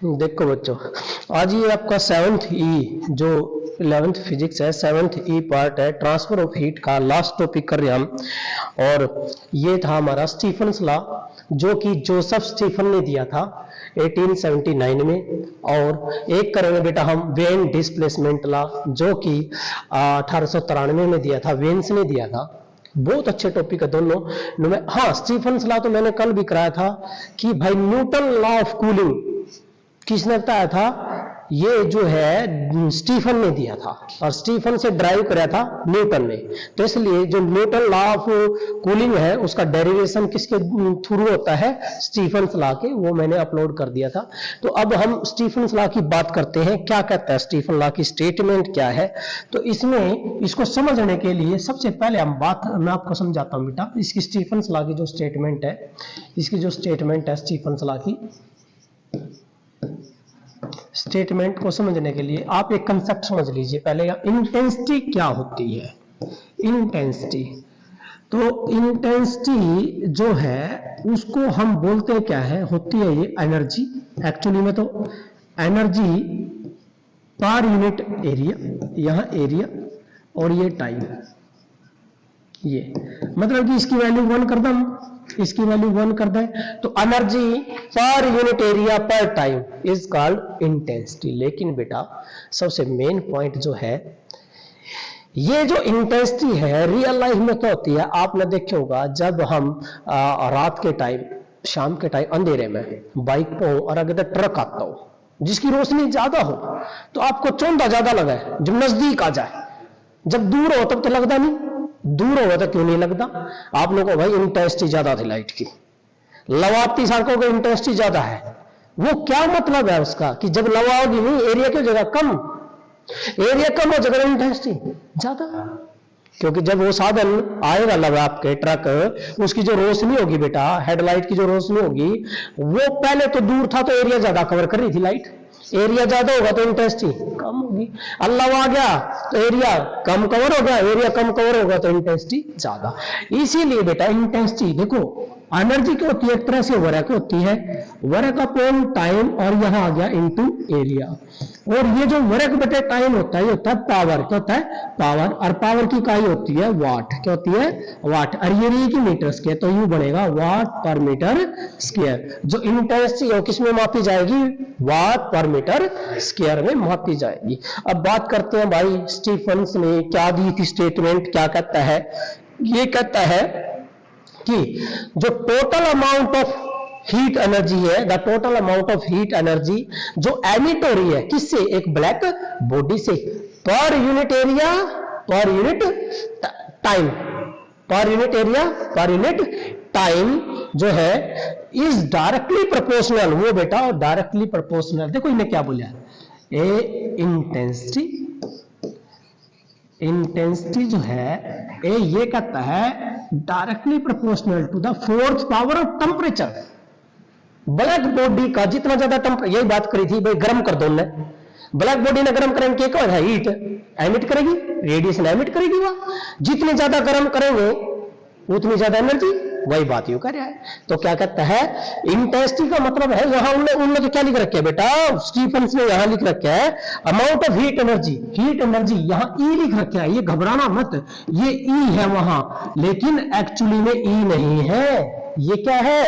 देखो बच्चों, आज ये आपका 7th ई जो 11th फिजिक्स है, 7th ई पार्ट है, ट्रांसफर ऑफ हीट का लास्ट टॉपिक कर रहे हैं हम। और ये था हमारा स्टीफन्स लॉ, जो कि जोसेफ स्टीफन ने दिया था 1879 में। और एक करेंगे बेटा हम वेन डिस्प्लेसमेंट लॉ, जो कि 1893 में दिया था, वेन्स ने दिया था। बहुत अच्छे टॉपिक है दोनों। हाँ, स्टीफन्स लॉ तो मैंने कल भी कराया था कि भाई न्यूटन लॉ ऑफ कूलिंग किसने बताया था? ये जो है स्टीफन ने दिया था, और स्टीफन से ड्राइव कराया था न्यूटन ने। तो इसलिए जो न्यूटन लॉ ऑफ कूलिंग है उसका डेरिवेशन किसके थ्रू होता है? स्टीफन्स लॉ के। वो मैंने अपलोड कर दिया था। तो अब हम स्टीफन्स लॉ की बात करते हैं। क्या कहता है स्टीफन लॉ की स्टेटमेंट क्या है? तो इसमें इसको समझने के लिए सबसे पहले मैं आपको समझाता हूं बेटा। इसकी स्टीफन्स लॉ की जो स्टेटमेंट है, स्टीफन्स लॉ की स्टेटमेंट को समझने के लिए आप एक कंसेप्ट समझ लीजिए पहले। इंटेंसिटी क्या होती है? इंटेंसिटी, तो इंटेंसिटी जो है उसको हम बोलते हैं क्या है? होती है ये एनर्जी। एक्चुअली में तो एनर्जी पर यूनिट एरिया, यहां एरिया और ये टाइम, ये मतलब कि इसकी वैल्यू 1 कर दें, इसकी वैल्यू 1 कर दें, तो energy per unit area per time is called intensity. लेकिन बेटा सबसे मेन पॉइंट जो है, ये जो इंटेंसिटी है रियल लाइफ में क्या होती है? आपने देखा होगा जब हम रात के टाइम, शाम के टाइम अंधेरे में बाइक पे हो और अगर ट्रक आता हो जिसकी रोशनी ज्यादा हो तो आपको चौंधा ज्यादा लगा है जब नजदीक आ जाए। जब दूर हो तब तो लगता नहीं, दूर होगा तो क्यों नहीं लगता? आप लोगों को भाई इंटेंसिटी ज्यादा थी लाइट की, लवाती सड़कों की इंटेंसिटी ज्यादा है। वो क्या मतलब है उसका कि जब लवाओगी नहीं, एरिया की जगह कम, एरिया कम हो जगह इंटेंसिटी ज्यादा। क्योंकि जब वो साधन आएगा लगा आपके ट्रक, उसकी जो रोशनी होगी बेटा, हेडलाइट की जो रोशनी होगी, वो पहले तो दूर था तो एरिया ज्यादा कवर कर रही थी लाइट। एरिया ज्यादा होगा तो इंटेंसिटी कम होगी। अल्लाह आ गया तो एरिया कम कवर हो गया, एरिया कम कवर होगा तो इंटेंसिटी ज्यादा। इसीलिए बेटा इंटेंसिटी देखो, एनर्जी क्या होती है? एक तरह से वर्क होती है, वर्क अपॉन टाइम, और यहां आ गया इनटू एरिया। और ये जो वर्क बटे टाइम होता है ये होता है पावर। क्या होता है? पावर। और पावर की इकाई होती है वाट। क्या होती है? वाट। और ये रही की मीटर स्क्वायर, तो यूं बनेगा वाट पर मीटर स्क्वायर। जो इंटेंसिटी है किसमें मापी जाएगी? वाट पर मीटर स्क्वायर में मापी जाएगी। अब बात करते हैं भाई स्टीफन्स ने क्या दी थी स्टेटमेंट। क्या कहता है? ये कहता है कि जो total amount of heat energy है, the total amount of heat energy जो एमिट हो रही है किससे? एक ब्लैक बॉडी से, per unit area per unit time, per unit area per unit time जो है इज डायरेक्टली प्रोपोर्शनल। वो बेटा डायरेक्टली प्रोपोर्शनल। देखो इन्हें क्या बोला? ए इंटेंसिटी जो है ए, ये कहता है directly proportional to the fourth power of temperature. Black body का जितना ज्यादा टेम्परेचर, यही बात करी थी भाई, गर्म कर दो ने, ब्लैक बॉडी ने गर्म करेंगे क्या है? हीट एमिट करेगी, रेडिएशन एमिट करेगी। वह जितनी ज्यादा गर्म करेंगे उतनी ज्यादा एनर्जी। वही बात यू कर रहा है। तो क्या कहता है? इंटेंसिटी का मतलब है, यहां उनने तो क्या लिख रखा है बेटा? स्टीफन्स ने यहां लिख रखा है amount of heat energy. Heat energy यहां ई लिख रखा है, ये घबराना मत, ये ई है वहां, लेकिन एक्चुअली में ई नहीं है। ये क्या है?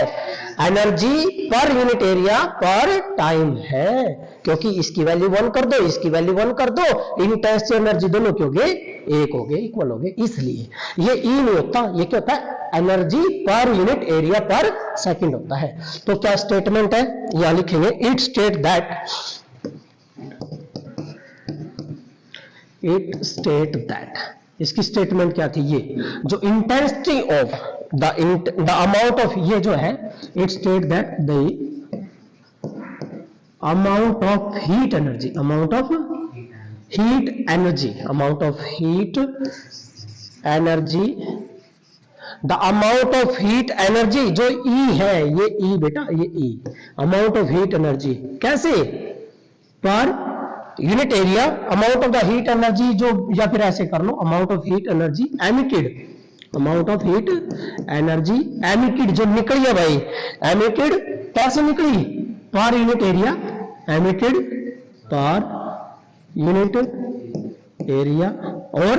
Energy per unit area per time है। क्योंकि इसकी वैल्यू 1 कर दो, इसकी वैल्यू 1 कर दो, इंटेंसिटी एनर्जी दोनों क्या हो गए? एक हो गए, इक्वल हो गए। इसलिए ये ई नहीं होता, ये क्या होता है? एनर्जी पर यूनिट एरिया पर सेकंड होता है। तो क्या स्टेटमेंट है? यहां लिखेंगे इट स्टेट दैट। इसकी स्टेटमेंट क्या थी? ये जो intensity of the amount of, ये जो है it state that the amount of heat energy, amount of heat energy, the amount of heat energy जो ई है, ये ई बेटा, ये ई अमाउंट ऑफ हीट एनर्जी कैसे? पर unit area, amount of the heat energy जो, या फिर ऐसे कर लो amount of heat energy emitted, amount of heat energy emitted जो निकली है भाई, एमिटेड कैसे निकली? Per unit area emitted per unit area और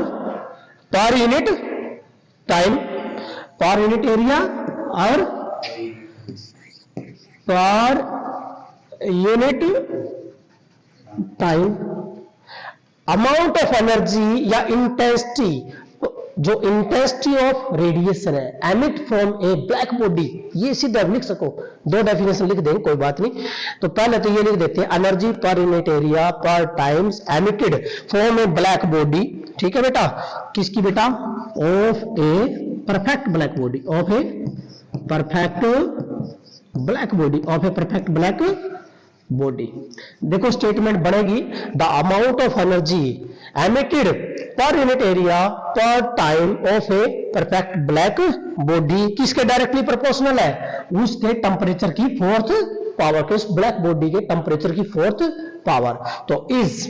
per unit time, per unit area और per unit time. Amount of energy या इंटेंसिटी, जो इंटेंसिटी ऑफ रेडिएशन है emit from a black body, ये सीधा लिख सको, दो डेफिनेशन लिख देंगे कोई बात नहीं। तो पहले तो ये लिख देते हैं energy per unit area per times emitted from a black body, ठीक है बेटा, किसकी बेटा, of a perfect black body, of a perfect black body, of a perfect black body. देखो स्टेटमेंट बनेगी, the amount of energy emitted per unit area per time of a perfect black body किसके directly proportional है, उसके temperature की fourth power के, उस black body के temperature की फोर्थ पावर। तो is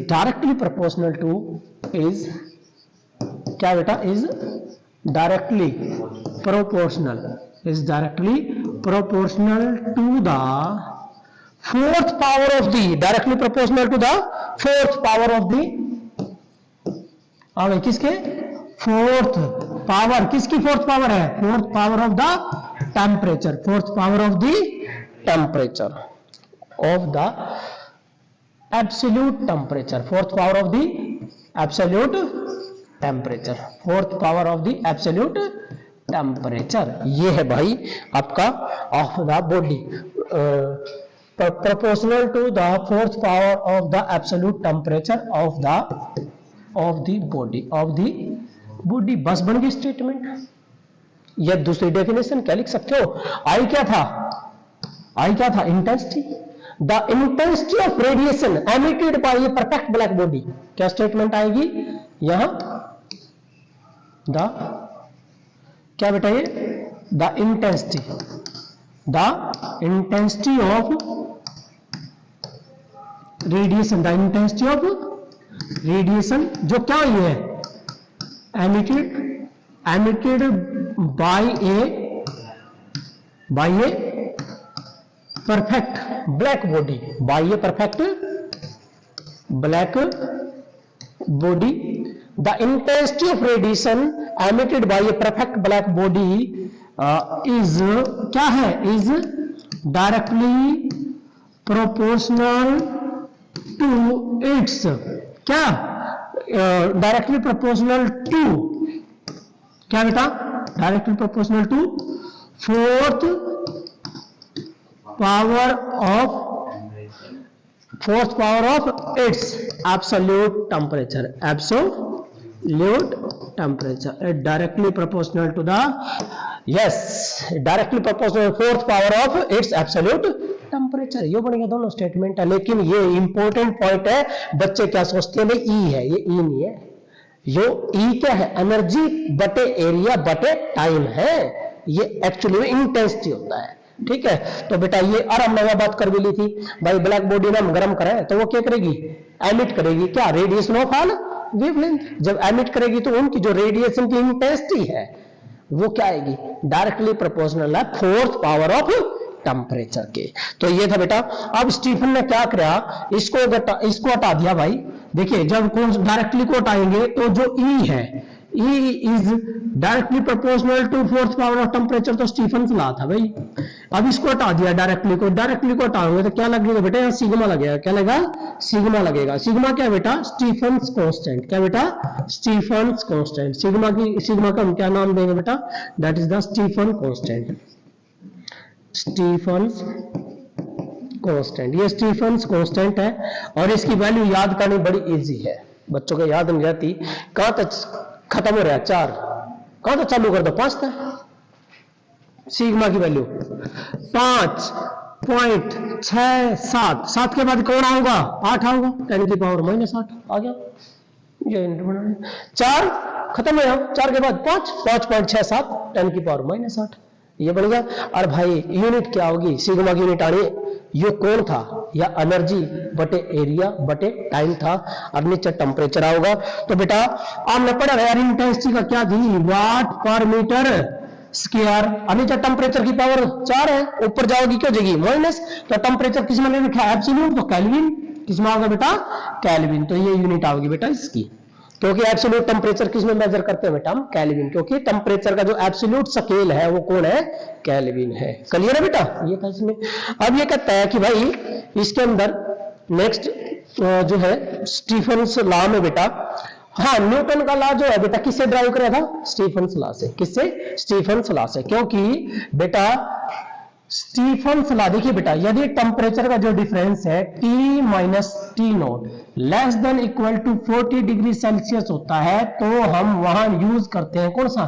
directly proportional to, is क्या बेटा, is directly proportional, is directly proportional to the fourth power of the, directly proportional to the fourth power of the, किसके fourth power, किसकी fourth power है, fourth power of the temperature, fourth power of the temperature of the absolute temperature, fourth power of the absolute temperature, fourth power of the absolute temperature. ये है भाई आपका of the body, proportional to the fourth power of the absolute temperature of the body, of the body। बस बन गई statement. यह दूसरी definition क्या लिख सकते हो, आई क्या था, आई क्या था, intensity, the intensity of radiation emitted by a perfect black body, क्या स्टेटमेंट आएगी यहां, द क्या बेटा ये, the intensity of radiation, the intensity of radiation जो क्या हुई है, emitted by a perfect black body, by a perfect black body, the intensity of radiation emitted by a perfect black body is क्या है, is directly proportional to its, क्या, directly proportional to, क्या बेटा, directly proportional to fourth power of its absolute temperature, absolute temperature, directly proportional to the, yes, directly proportional fourth power of its absolute temperature. ये बनेगा दोनों statement है, लेकिन ये important point है, बच्चे क्या सोचते हैं, ई है, ये ई नहीं है, यो ई क्या है, एनर्जी बटे एरिया बटे टाइम है, ये एक्चुअली में इंटेंसिटी होता है, ठीक है। तो बेटा ये, और हमने वह बात कर भी ली थी भाई, ब्लैक बॉडी में हम गर्म करें तो वो क्या करेगी, एमिट करेगी, क्या, रेडिएशन ऑफ ऑल वेवलेंथ, जब एमिट करेगी तो उनकी जो रेडिएशन की इंटेंसिटी है वो क्या आएगी, डायरेक्टली प्रोपोर्शनल है फोर्थ पावर ऑफ टेम्परेचर के। तो ये था बेटा। अब स्टीफन ने क्या किया, इसको हटा दिया भाई। देखिए जब कौन डायरेक्टली को हटाएंगे तो जो ई है, E is directly proportional to fourth power of temperature, तो स्टीफन ला था भाई। अब इसको हटा दिया डायरेक्टली को हटाओगे तो क्या लगेगा बेटा, यहाँ सिग्मा लगेगा, क्या लगेगा, सिग्मा लगेगा। सिग्मा क्या बेटा, स्टीफन्स कांस्टेंट, क्या बेटा, स्टीफन्स कांस्टेंट। सिग्मा का हम क्या नाम देंगे बेटा, that is the Stefan constant, Stefan's constant. ये स्टीफन्स कांस्टेंट है और इसकी वैल्यू याद करनी बड़ी इजी है, बच्चों को याद नहीं रहती। कहां तक खत्म हो रहा है, 4, कहां तक चालू कर दो, 5 तक। सिग्मा की वैल्यू 5.67, 7 के बाद कौन आऊंगा, 8 आऊंगा, 10 की पावर -8 आ गया। ये 4 खत्म हो, 4 के बाद 5.67, 10 की पावर -8 ये बनेगा। और भाई यूनिट क्या होगी, सिग्मा की यूनिट आनी, ये कौन था, या एनर्जी बटे एरिया बटे टाइम था, और नीचे टेम्परेचर आओगा। तो बेटा आपने पढ़ा यार इंटेंसिटी का क्या थी, वाट पर मीटर स्क्वायर। अभी तो टेम्परेचर की पावर 4 है, ऊपर जाओगी क्या हो जाएगी माइनस, तो टेम्परेचर किस में ले रखा है एब्सोल्यूट, तो केल्विन, किस में होगा बेटा केल्विन, तो ये यूनिट आओगी बेटा इसकी, क्योंकि एब्सोल्यूट टेम्परेचर किस में मेजर करते हैं बेटा हम केल्विन, क्योंकि टेम्परेचर का जो एब्सोल्यूट स्केल है वो कौन है केल्विन है। क्लियर है बेटा, ये था इसमें। अब ये कहता है कि भाई इसके अंदर नेक्स्ट जो है स्टीफन्स लॉ में बेटा, हाँ न्यूटन का लॉ जो है बेटा किससे ड्राइव करा था, स्टीफन्स लॉ से। किससे, स्टीफन्स लॉ से, क्योंकि बेटा स्टीफन्स लॉ देखिए बेटा, यदि टेम्परेचर का जो डिफरेंस है T minus T not less than equal to 40 degree Celsius होता है, तो हम वहां यूज करते हैं कौन सा,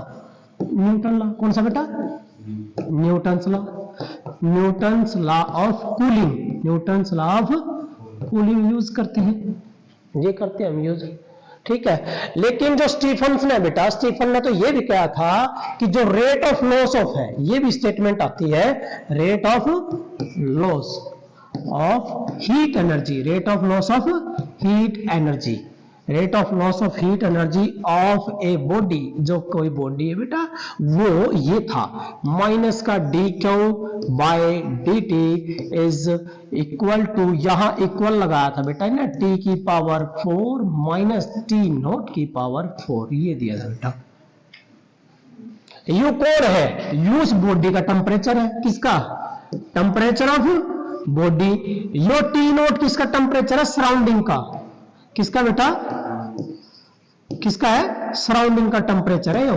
न्यूटन लॉ। कौन सा बेटा, Newton's law, Newton's law of cooling, Newton's law of cooling use करते हैं, ये करते हैं हम यूज। ठीक है, लेकिन जो स्टीफन्स ने बेटा, स्टीफन ने तो ये भी कहा था कि जो रेट ऑफ लॉस ऑफ है, ये भी स्टेटमेंट आती है, rate of loss of heat energy, rate of loss of heat energy, rate of loss of heat energy of a body, जो कोई बॉडी है बेटा, वो ये था माइनस का D Q by D T is equal to, यहां equal लगाया था बेटा ना, टी की पावर 4 माइनस टी नॉट की पावर 4, ये दिया था बेटा। यू कौन है, यू उस बॉडी का टेम्परेचर है, किसका, temperature of body. Yo T not किसका टेम्परेचर है, सराउंडिंग का, किसका बेटा, किसका है, सराउंडिंग का टेम्परेचर है यो।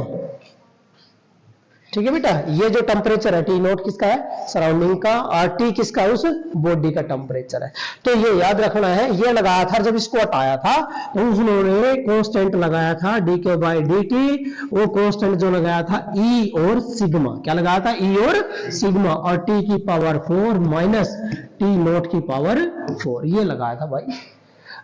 ठीक है बेटा, ये जो टेम्परेचर है टी नॉट किसका है, सराउंडिंग का, और टी किसका है, उस बॉडी का टेम्परेचर है। तो ये याद रखना है, ये लगाया था जब इसको हटाया था तो उन्होंने कांस्टेंट लगाया था डी के बाई डी टी, वो कांस्टेंट जो लगाया था ई और सिग्मा, क्या लगाया था, ई और सिग्मा, और टी की पावर 4 माइनस टी नॉट की पावर 4, ये लगाया था भाई।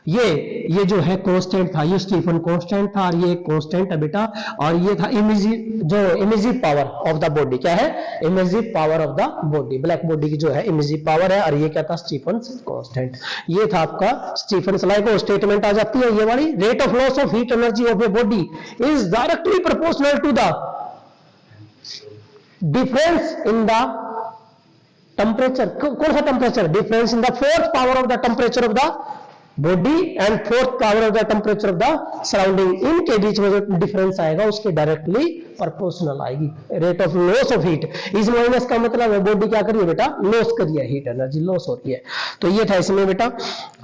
ये जो है कांस्टेंट था, ये स्टीफन कांस्टेंट था, और ये कांस्टेंट है बेटा, और ये था emissive power of the body, क्या है, emissive power of the body, black body की जो है इमेजिव पावर है, और ये क्या था, स्टीफन कांस्टेंट। ये था आपका स्टीफन लॉ को स्टेटमेंट आ जाती है ये वाली, rate of loss of heat energy of a body is directly proportional to the difference in the temperature. कौन सा temperature, difference in the fourth power of the temperature of the body and fourth power of the temperature of the surrounding, इनके बीच में जो difference आएगा उसके directly proportional आएगी। Rate of loss of heat, इस माइनस का मतलब है बॉडी क्या करिए बेटा, लॉस करिए, हीट एनर्जी लॉस हो रही है। तो ये था इसमें बेटा।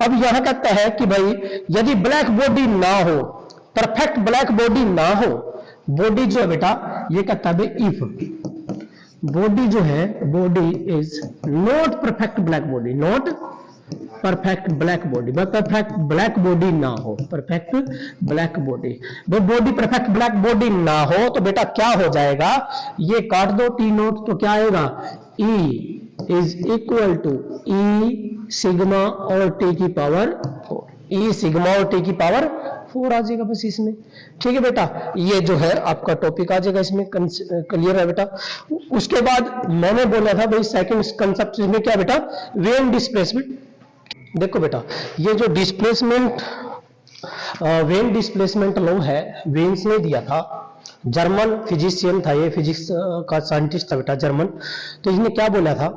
अब यहां कहता है कि भाई यदि ब्लैक बॉडी ना हो, परफेक्ट ब्लैक बॉडी ना हो, बॉडी जो है बेटा, ये कहता है इफ बॉडी जो है, body is not perfect black body, not perfect black body, perfect black body ना हो, परफेक्ट ब्लैक बॉडी, वो बॉडी परफेक्ट ब्लैक बॉडी ना हो तो बेटा क्या हो जाएगा, ये काट दो टी नोट, तो क्या आएगा, E is equal to E sigma और टी की पावर 4, E सिग्मा और टी की पावर 4 आ जाएगा बस इसमें। ठीक है बेटा, ये जो है आपका टॉपिक आ जाएगा इसमें, क्लियर है बेटा। उसके बाद मैंने बोला था भाई सेकंड कंसेप्ट में क्या बेटा, वेन डिस्प्लेसमेंट। देखो बेटा, ये जो डिस्प्लेसमेंट वेन डिस्प्लेसमेंट लॉ है, वेन्स ने दिया था, जर्मन फिजिशियन था, ये फिजिक्स का साइंटिस्ट था बेटा, जर्मन। तो इसने क्या बोला था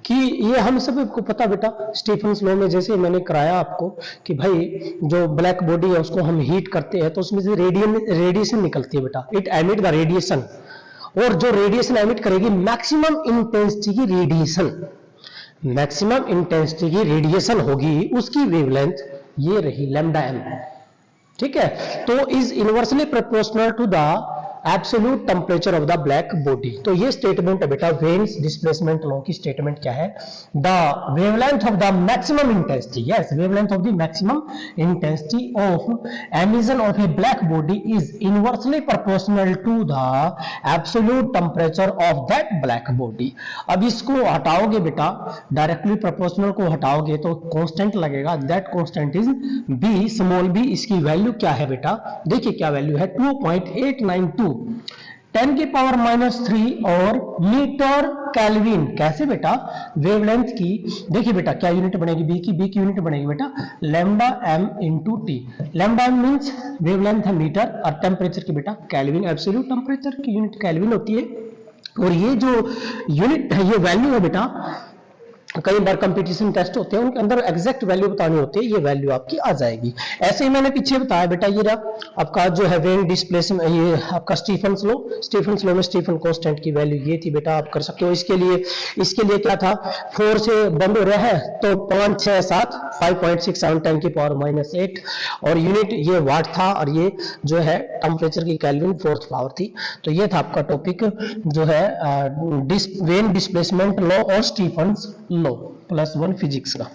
कि ये हम सबको पता बेटा, स्टीफन्स लॉ में जैसे मैंने कराया आपको कि भाई जो ब्लैक बॉडी है उसको हम हीट करते हैं तो उसमें से रेडिएशन निकलती है बेटा, इट एमिट द रेडिएशन, और जो रेडिएशन एमिट करेगी मैक्सिमम इंटेंसिटी की रेडिएशन, मैक्सिमम इंटेंसिटी की रेडिएशन होगी, उसकी वेवलेंथ ये रही लैम्डा एम। ठीक है, तो is inversely proportional to the absolute temperature of the black body. तो ये स्टेटमेंट है बेटा, वेन्स डिस्प्लेसमेंट लॉ की स्टेटमेंट क्या है, the wavelength of the maximum intensity, yes wavelength of the maximum intensity of emission of a black body is inversely proportional to the absolute temperature of that black body. अब इसको हटाओगे बेटा, directly proportional को हटाओगे तो constant लगेगा, that constant is B, small B. इसकी value क्या है बेटा, देखिए क्या वैल्यू है, 2.892 10 की पावर -3 और मीटर केल्विन। कैसे बेटा, वेवलेंथ की देखिए बेटा क्या यूनिट बनेगी, बी की यूनिट बनेगी बेटा lambda M into T. Lambda M means wavelength है मीटर, और टेम्परेचर की बेटा केल्विन, एब्सोल्यूट टेम्परेचर की यूनिट केल्विन होती है। और ये जो यूनिट है, ये वैल्यू है बेटा, कई बार कंपटीशन टेस्ट होते हैं, उनके अंदर एग्जैक्ट वैल्यू बतानी होती है, ये वैल्यू आपकी आ जाएगी। ऐसे ही मैंने पीछे बताया बेटा, ये रहा आपका जो है वेन डिस्प्लेसमेंट, ये आपका स्टीफन्स लॉ में स्टीफन कांस्टेंट की वैल्यू ये थी बेटा, आप कर सकते हो। इसके लिए क्या था, 4 से बंद हो रहा है तो 5 6 7 5.67 10 की पावर -8, और यूनिट ये वाट था, और ये जो है टेम्परेचर की केल्विन 4th पावर थी। तो ये था आपका टॉपिक जो है वेन डिस्प्लेसमेंट लॉ और स्टीफन्स लॉ +1 फिजिक्स का।